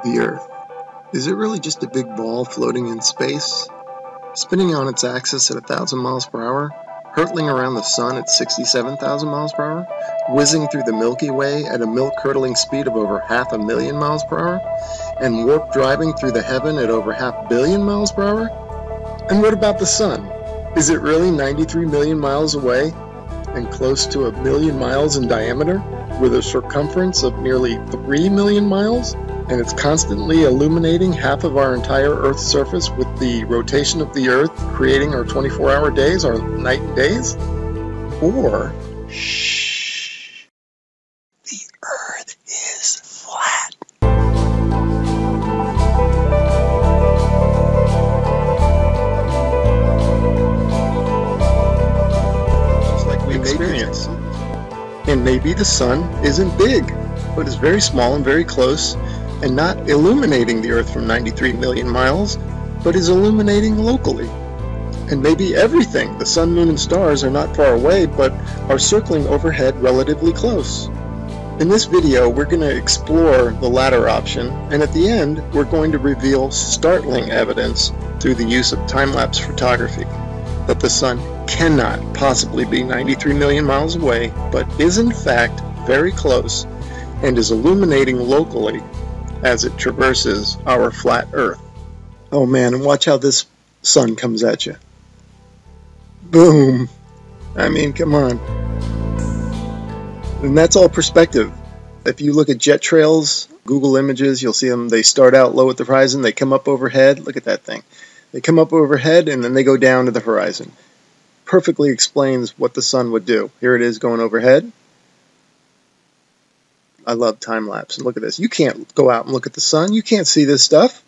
The Earth. Is it really just a big ball floating in space? Spinning on its axis at 1,000 miles per hour? Hurtling around the sun at 67,000 miles per hour? Whizzing through the Milky Way at a milk-curdling speed of over 500,000 miles per hour? And warp driving through the heaven at over 500 million miles per hour? And what about the sun? Is it really 93 million miles away and close to 1 million miles in diameter, with a circumference of nearly 3 million miles? And it's constantly illuminating half of our entire Earth's surface with the rotation of the Earth, creating our 24-hour days, our night and days? Or, shh, the Earth is flat. Just like we experience. And maybe the sun isn't big, but is very small and very close, and not illuminating the Earth from 93 million miles, but is illuminating locally. And maybe everything, the sun, moon, and stars, are not far away, but are circling overhead relatively close. In this video, we're going to explore the latter option, and at the end, we're going to reveal startling evidence through the use of time-lapse photography that the sun cannot possibly be 93 million miles away, but is in fact very close, and is illuminating locally as it traverses our flat Earth. Oh man, and watch how this sun comes at you. Boom! I mean, come on. And that's all perspective. If you look at jet trails, Google Images, you'll see them, they start out low at the horizon, they come up overhead. Look at that thing. They come up overhead and then they go down to the horizon. Perfectly explains what the sun would do. Here it is going overhead. I love time-lapse. And look at this. You can't go out and look at the sun. You can't see this stuff,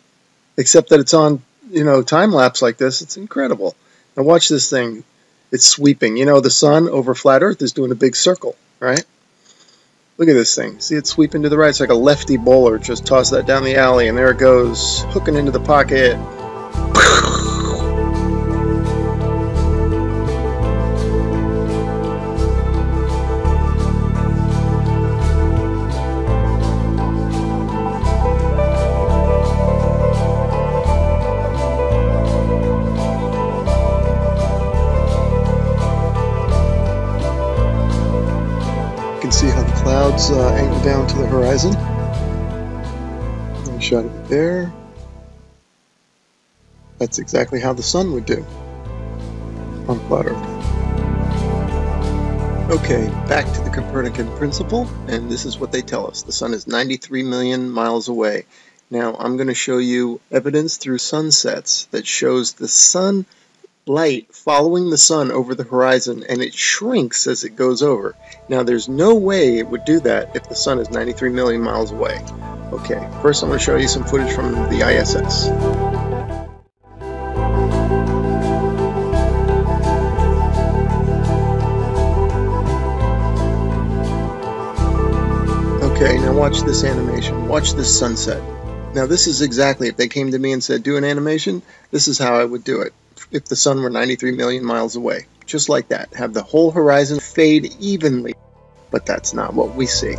except that it's on, time-lapse like this. It's incredible. Now watch this thing. It's sweeping. The sun over flat Earth is doing a big circle, right? Look at this thing. See it sweeping to the right? It's like a lefty bowler. Just toss that down the alley, and there it goes, hooking into the pocket. See how the clouds angle down to the horizon. I shot it there. That's exactly how the sun would do on flat Earth. Okay, back to the Copernican principle, and this is what they tell us. The sun is 93 million miles away. Now, I'm going to show you evidence through sunsets that shows the sun light following the sun over the horizon, and it shrinks as it goes over. Now there's no way it would do that if the sun is 93 million miles away. Okay, first I'm going to show you some footage from the ISS. Okay, now watch this animation. Watch this sunset. Now this is exactly, if they came to me and said do an animation, this is how I would do it. If the sun were 93 million miles away. Just like that. Have the whole horizon fade evenly. But that's not what we see.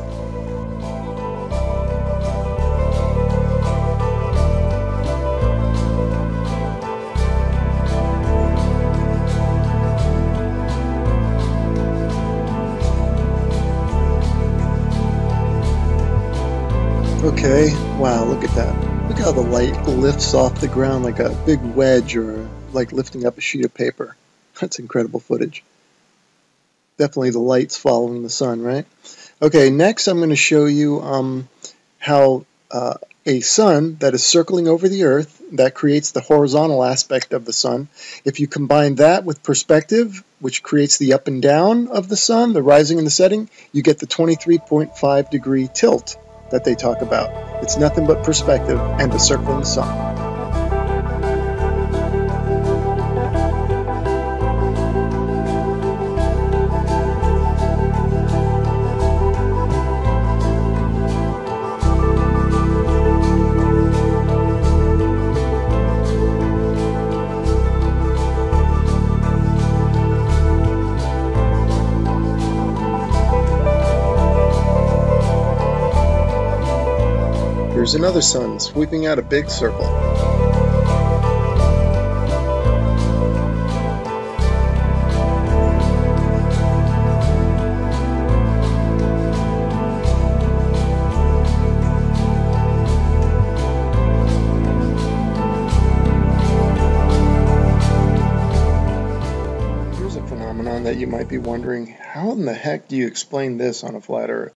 Okay, wow, look at that. Look how the light lifts off the ground like a big wedge, or like lifting up a sheet of paper. That's incredible footage. Definitely the light's following the sun, right? Okay, next I'm going to show you how a sun that is circling over the Earth, that creates the horizontal aspect of the sun. If you combine that with perspective, which creates the up and down of the sun, the rising and the setting, you get the 23.5 degree tilt that they talk about. It's nothing but perspective and a circling sun. Here's another sun sweeping out a big circle. That you might be wondering, how in the heck do you explain this on a flat Earth?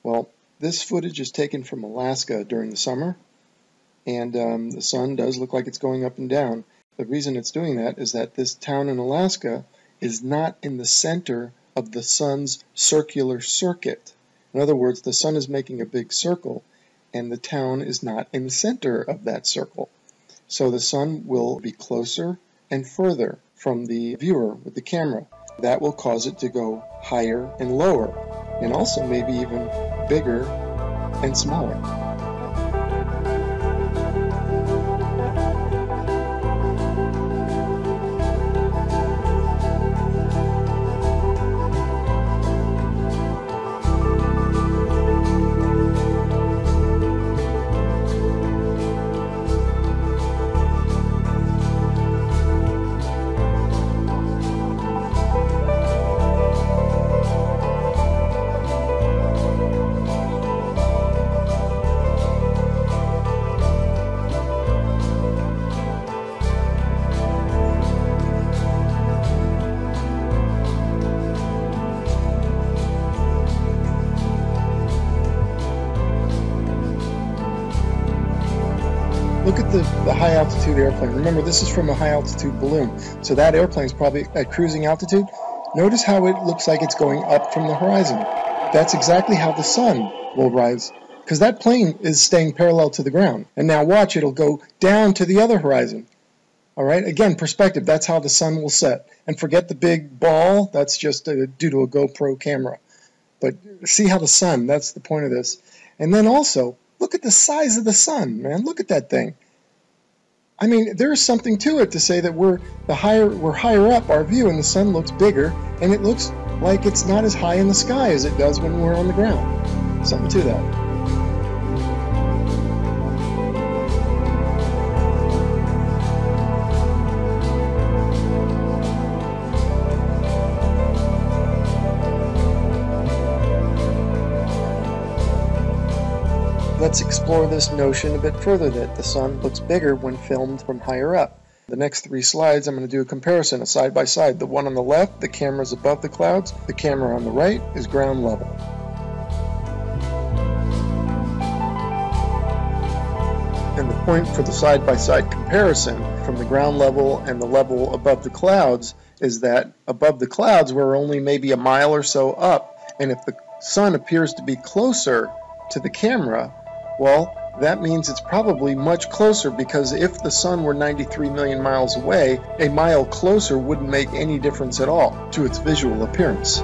Well, this footage is taken from Alaska during the summer, and the sun does look like it's going up and down. The reason it's doing that is that this town in Alaska is not in the center of the sun's circular circuit. In other words, the sun is making a big circle, and the town is not in the center of that circle. So the sun will be closer and further from the viewer with the camera. That will cause it to go higher and lower, and also maybe even bigger and smaller. Look at the high altitude airplane. Remember, this is from a high altitude balloon, so that airplane is probably at cruising altitude. Notice how it looks like it's going up from the horizon. That's exactly how the sun will rise, because that plane is staying parallel to the ground. And now watch, it'll go down to the other horizon. All right, again, perspective, that's how the sun will set. And forget the big ball, that's just due to a GoPro camera. But see how the sun, that's the point of this. And then also, look at the size of the sun, man. Look at that thing. I mean, there's something to it to say that we're higher up our view and the sun looks bigger, and it looks like it's not as high in the sky as it does when we're on the ground. Something to that. Let's explore this notion a bit further, that the sun looks bigger when filmed from higher up. The next 3 slides I'm going to do a comparison, a side by side. The one on the left, the camera is above the clouds. The camera on the right is ground level. And the point for the side by side comparison from the ground level and the level above the clouds is that above the clouds we're only maybe a mile or so up, and if the sun appears to be closer to the camera, well, that means it's probably much closer, because if the sun were 93 million miles away, a mile closer wouldn't make any difference at all to its visual appearance.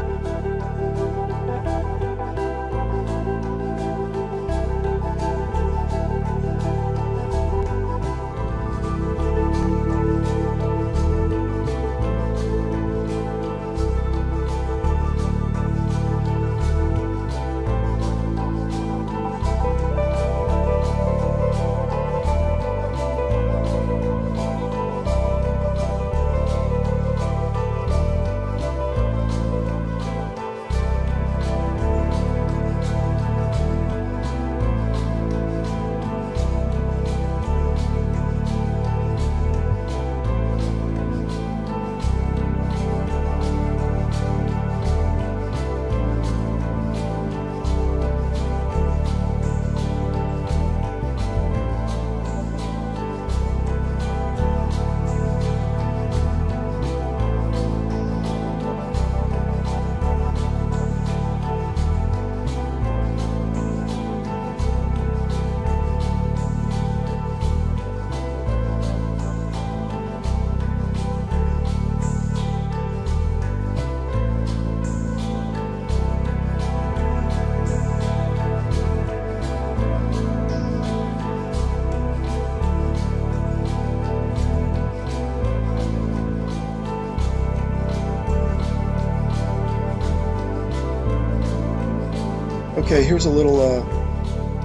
Okay, here's a little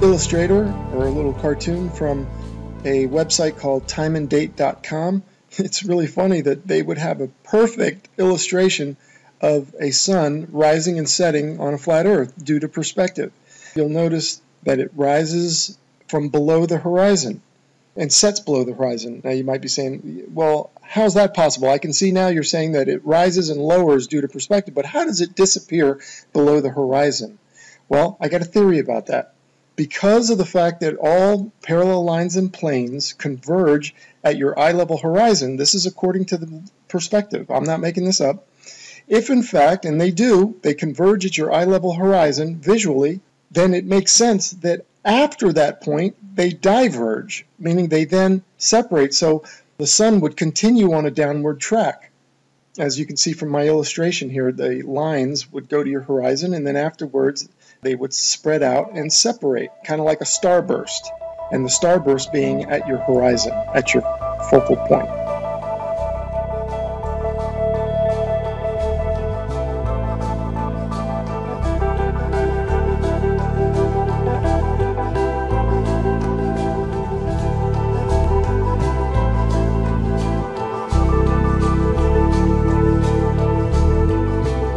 illustrator or a little cartoon from a website called timeanddate.com. It's really funny that they would have a perfect illustration of a sun rising and setting on a flat earth due to perspective. You'll notice that it rises from below the horizon and sets below the horizon. Now you might be saying, well, how is that possible? I can see now you're saying that it rises and lowers due to perspective, but how does it disappear below the horizon? Well, I got a theory about that. Because of the fact that all parallel lines and planes converge at your eye level horizon, this is according to the perspective, I'm not making this up, if in fact, and they do, they converge at your eye level horizon visually, then it makes sense that after that point they diverge, meaning they then separate, so the sun would continue on a downward track. As you can see from my illustration here, the lines would go to your horizon and then afterwards they would spread out and separate, kind of like a starburst, and the starburst being at your horizon, at your focal point.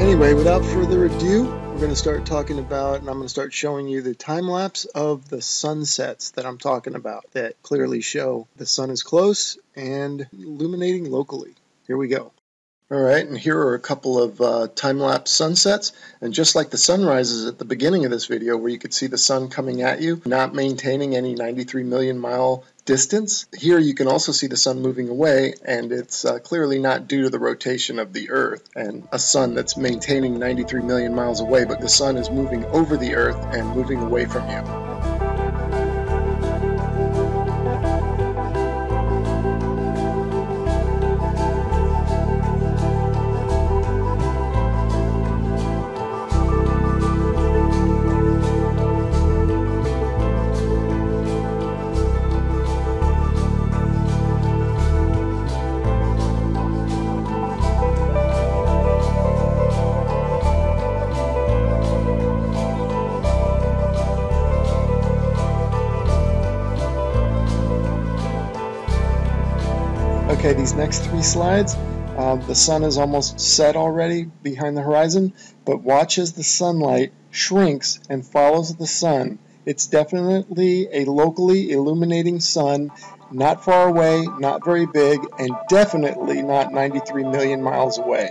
Anyway, without further ado, we're going to start talking about, and I'm going to start showing you the time lapse of the sunsets that I'm talking about that clearly show the sun is close and illuminating locally. Here we go. Alright, and here are a couple of time-lapse sunsets, and just like the sunrises at the beginning of this video where you could see the sun coming at you, not maintaining any 93 million mile distance, here you can also see the sun moving away, and it's clearly not due to the rotation of the Earth and a sun that's maintaining 93 million miles away, but the sun is moving over the Earth and moving away from you. Okay, these next three slides, the sun is almost set already behind the horizon, but watch as the sunlight shrinks and follows the sun. It's definitely a locally illuminating sun, not far away, not very big, and definitely not 93 million miles away.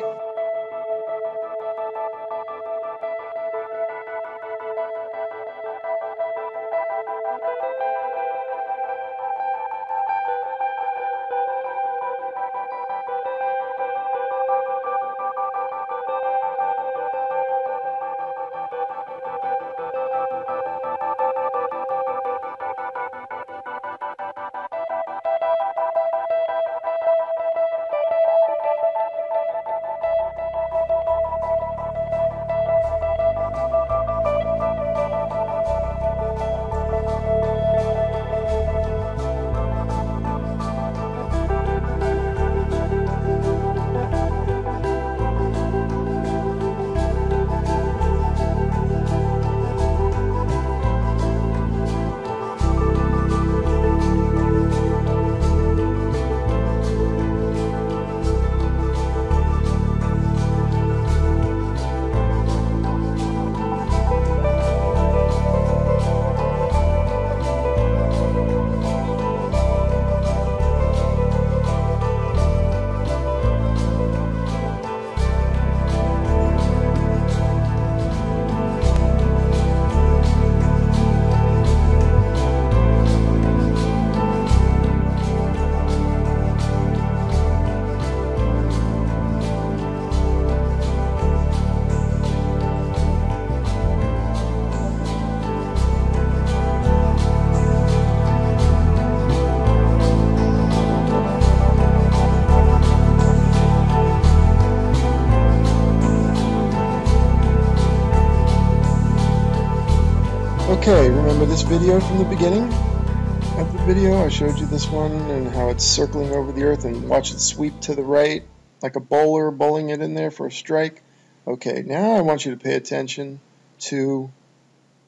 Okay, remember this video from the beginning of the video? I showed you this one and how it's circling over the earth, and watch it sweep to the right like a bowler bowling it in there for a strike. Okay, now I want you to pay attention to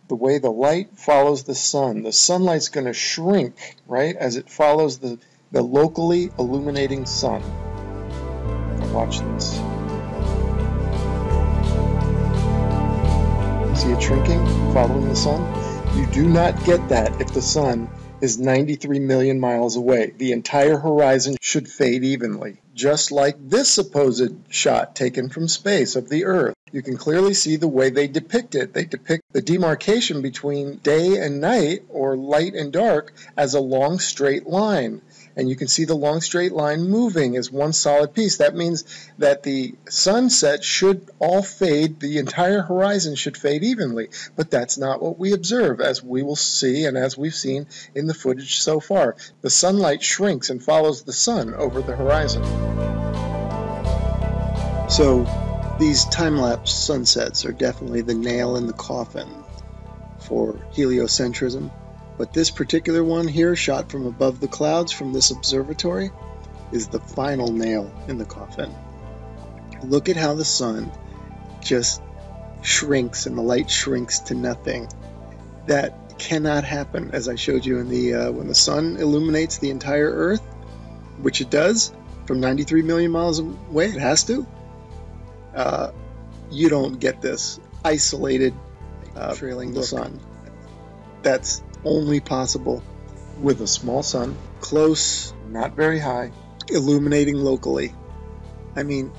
the way the light follows the sun. The sunlight's going to shrink, right, as it follows the locally illuminating sun. Now watch this. See it shrinking, following the sun? You do not get that if the sun is 93 million miles away. The entire horizon should fade evenly, just like this supposed shot taken from space of the Earth. You can clearly see the way they depict it. They depict the demarcation between day and night, or light and dark, as a long straight line. And you can see the long straight line moving as one solid piece. That means that the sunset should all fade, the entire horizon should fade evenly. But that's not what we observe, as we will see and as we've seen in the footage so far. The sunlight shrinks and follows the sun over the horizon. So these time-lapse sunsets are definitely the nail in the coffin for heliocentrism. But this particular one here, shot from above the clouds from this observatory, is the final nail in the coffin. Look at how the sun just shrinks and the light shrinks to nothing. That cannot happen, as I showed you in the when the sun illuminates the entire Earth, which it does from 93 million miles away. It has to. You don't get this isolated trailing the sun. That's only possible with a small sun, close, not very high, illuminating locally. I mean,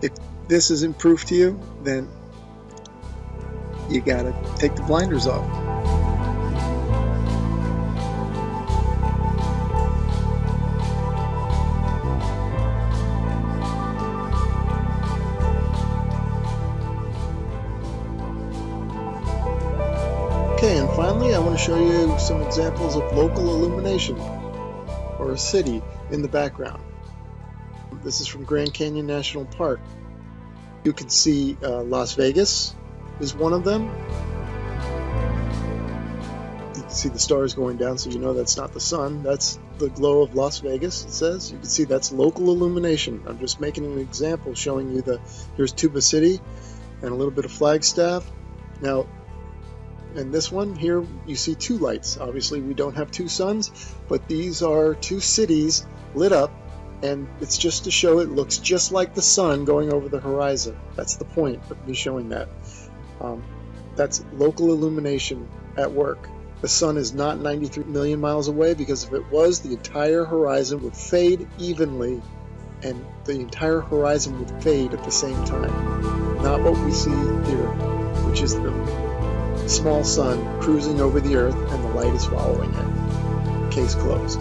if this isn't proof to you, then you gotta take the blinders off. Okay, and finally I want to show you some examples of local illumination, or a city in the background. This is from Grand Canyon National Park. You can see Las Vegas is one of them. You can see the stars going down, so you know that's not the sun. That's the glow of Las Vegas, it says. You can see that's local illumination. I'm just making an example showing you here's Tuba City and a little bit of Flagstaff. Now, in this one here, you see two lights. Obviously, we don't have two suns, but these are two cities lit up, and it's just to show it looks just like the sun going over the horizon. That's the point of me showing that. That's local illumination at work. The sun is not 93 million miles away, because if it was, the entire horizon would fade evenly, and the entire horizon would fade at the same time. Not what we see here, which is the small sun cruising over the Earth and the light is following it. Case closed.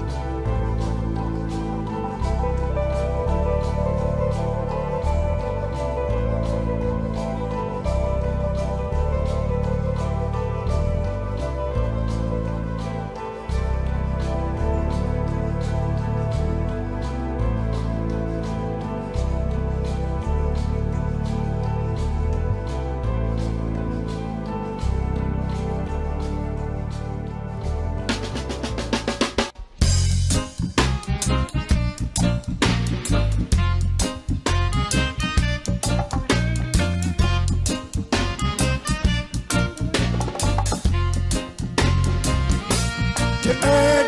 Hey!